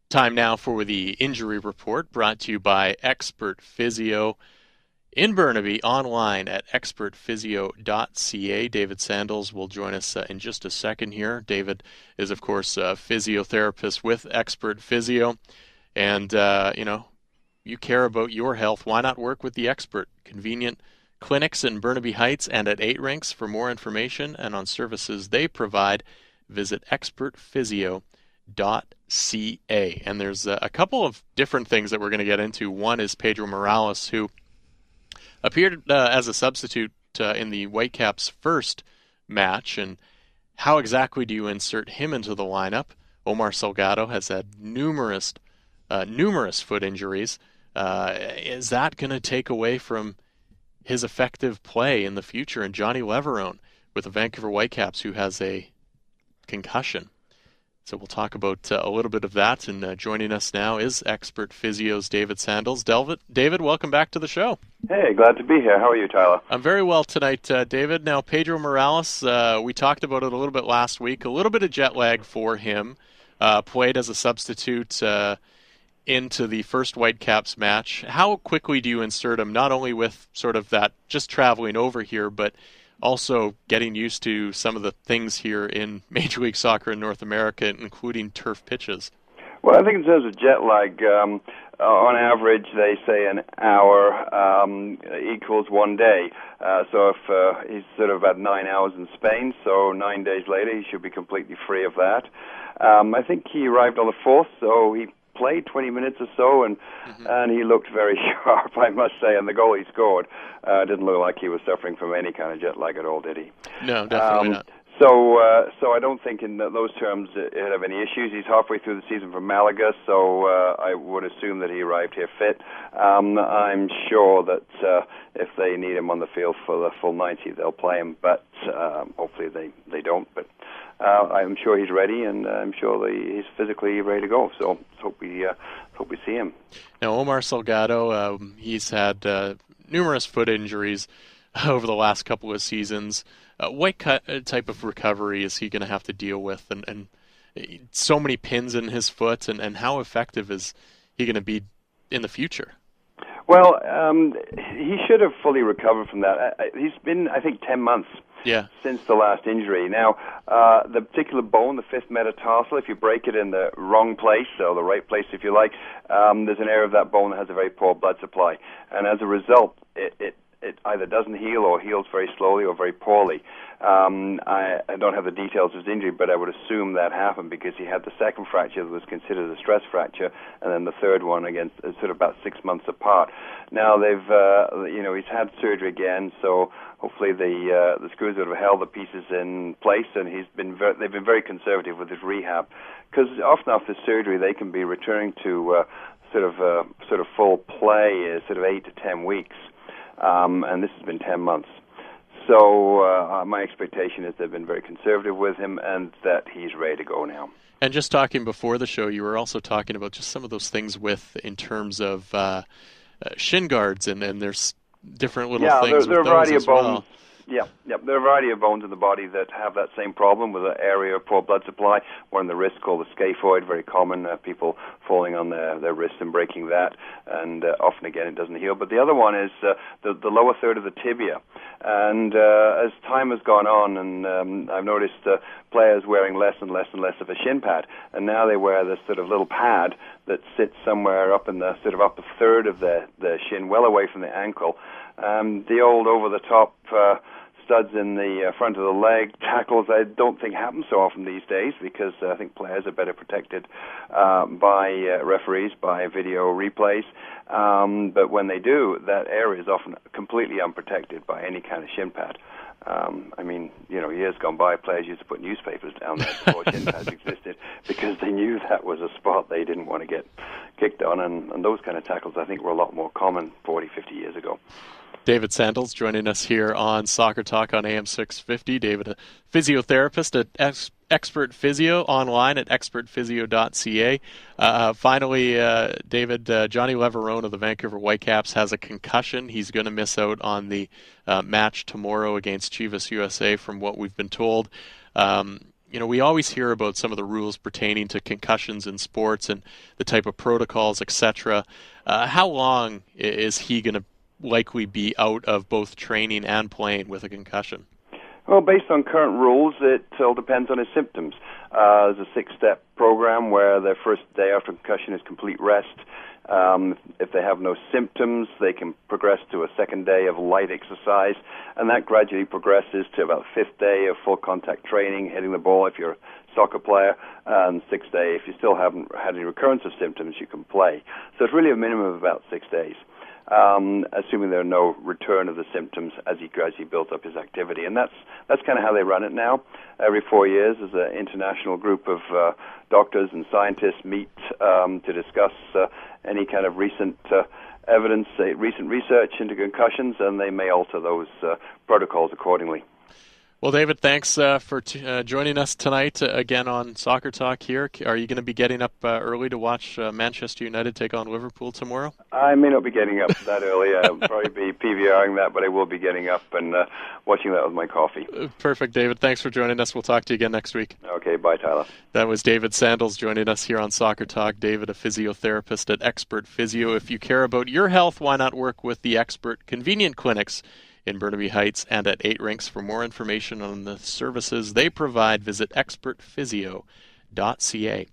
Time now for the injury report brought to you by Expert Physio in Burnaby, online at expertphysio.ca. David Sandals will join us in just a second here. David is, of course, a physiotherapist with Expert Physio. And, you care about your health. Why not work with the expert? Convenient clinics in Burnaby Heights and at 8 Rinks. For more information and on services they provide, visit expertphysio.ca. And there's a couple of different things that we're going to get into. One is Pedro Morales, who appeared as a substitute in the Whitecaps' first match. And how exactly do you insert him into the lineup? Omar Salgado has had numerous foot injuries. Is that going to take away from his effective play in the future? And Johnny Leverone with the Vancouver Whitecaps, who has a concussion. So we'll talk about a little bit of that. And joining us now is Expert Physio's David Sandals. David, welcome back to the show. Hey, glad to be here. How are you, Tyler? I'm very well tonight, David. Now, Pedro Morales, we talked about it a little bit last week. A little bit of jet lag for him. Played as a substitute into the first Whitecaps match. How quickly do you insert him, not only with sort of that just traveling over here, but also getting used to some of the things here in Major League Soccer in North America, including turf pitches? Well, I think in terms of jet lag, on average, they say an hour equals 1 day. So if he's sort of at 9 hours in Spain, so 9 days later, he should be completely free of that. I think he arrived on the 4th, so he played 20 minutes or so, and he looked very sharp, I must say, and the goal he scored didn't look like he was suffering from any kind of jet lag at all, did he? No, definitely not. So I don't think in those terms he'll have any issues. He's halfway through the season for Malaga, so I would assume that he arrived here fit. I'm sure that if they need him on the field for the full 90, they'll play him, but hopefully they don't. But I'm sure he's ready, and I'm sure he's physically ready to go. So hope we see him. Now, Omar Salgado, he's had numerous foot injuries over the last couple of seasons. What type of recovery is he going to have to deal with? And so many pins in his foot, and how effective is he going to be in the future? Well, he should have fully recovered from that. He's been, I think, 10 months since the last injury. Now, the particular bone, the fifth metatarsal, if you break it in the wrong place, or the right place if you like, there's an area of that bone that has a very poor blood supply. And as a result, it either doesn't heal or heals very slowly or very poorly. I don't have the details of his injury, but I would assume that happened because he had the second fracture that was considered a stress fracture, and then the third one again, sort of about 6 months apart. Now he's had surgery again, so hopefully the screws would have held the pieces in place, and they've been very conservative with his rehab, because often after surgery they can be returning to sort of full play, sort of 8 to 10 weeks. And this has been 10 months. So my expectation is they've been very conservative with him and that he's ready to go now. And just talking before the show, you were also talking about just some of those things in terms of shin guards, and there's different little things there are a variety of bones. Well. Yeah, there are a variety of bones in the body that have that same problem with an area of poor blood supply. One in the wrist called the scaphoid, very common, people falling on their wrist and breaking that, and often again it doesn't heal. But the other one is the lower third of the tibia. And as time has gone on, and I've noticed players wearing less and less and less of a shin pad, and now they wear this sort of little pad that sits somewhere up in the sort of upper third of the shin, well away from the ankle. The old over-the-top studs in the front of the leg, tackles, I don't think happen so often these days because I think players are better protected by referees, by video replays. But when they do, that area is often completely unprotected by any kind of shin pad. Years gone by, players used to put newspapers down there before shin pads existed because they knew that was a spot they didn't want to get kicked on, and those kind of tackles, I think, were a lot more common 40, 50 years ago. David Sandals joining us here on Soccer Talk on AM 650. David, a physiotherapist at Expert Physio, online at expertphysio.ca. Finally, David, Johnny Leverone of the Vancouver Whitecaps has a concussion. He's going to miss out on the match tomorrow against Chivas USA, from what we've been told. we always hear about some of the rules pertaining to concussions in sports and the type of protocols, etc. How long is he going to likely be out of both training and playing with a concussion? Well, based on current rules, it all depends on his symptoms. There's a 6-step program where their first day after concussion is complete rest. If they have no symptoms, they can progress to a second day of light exercise, and that gradually progresses to about 5th day of full contact training, hitting the ball if you're a soccer player, and 6th day, if you still haven't had any recurrence of symptoms, you can play. So it's really a minimum of about 6 days. Assuming there are no return of the symptoms as he gradually builds up his activity. And that's kind of how they run it now. Every 4 years, as an international group of doctors and scientists meet to discuss any kind of recent evidence, recent research into concussions, and they may alter those protocols accordingly. Well, David, thanks for joining us tonight again on Soccer Talk here. Are you going to be getting up early to watch Manchester United take on Liverpool tomorrow? I may not be getting up that early. I'll probably be PVRing that, but I will be getting up and watching that with my coffee. Perfect, David. Thanks for joining us. We'll talk to you again next week. Okay, bye, Tyler. That was David Sandals joining us here on Soccer Talk. David, a physiotherapist at Expert Physio. If you care about your health, why not work with the Expert Convenient Clinics in Burnaby Heights and at 8 Rinks? For more information on the services they provide, visit expertphysio.ca.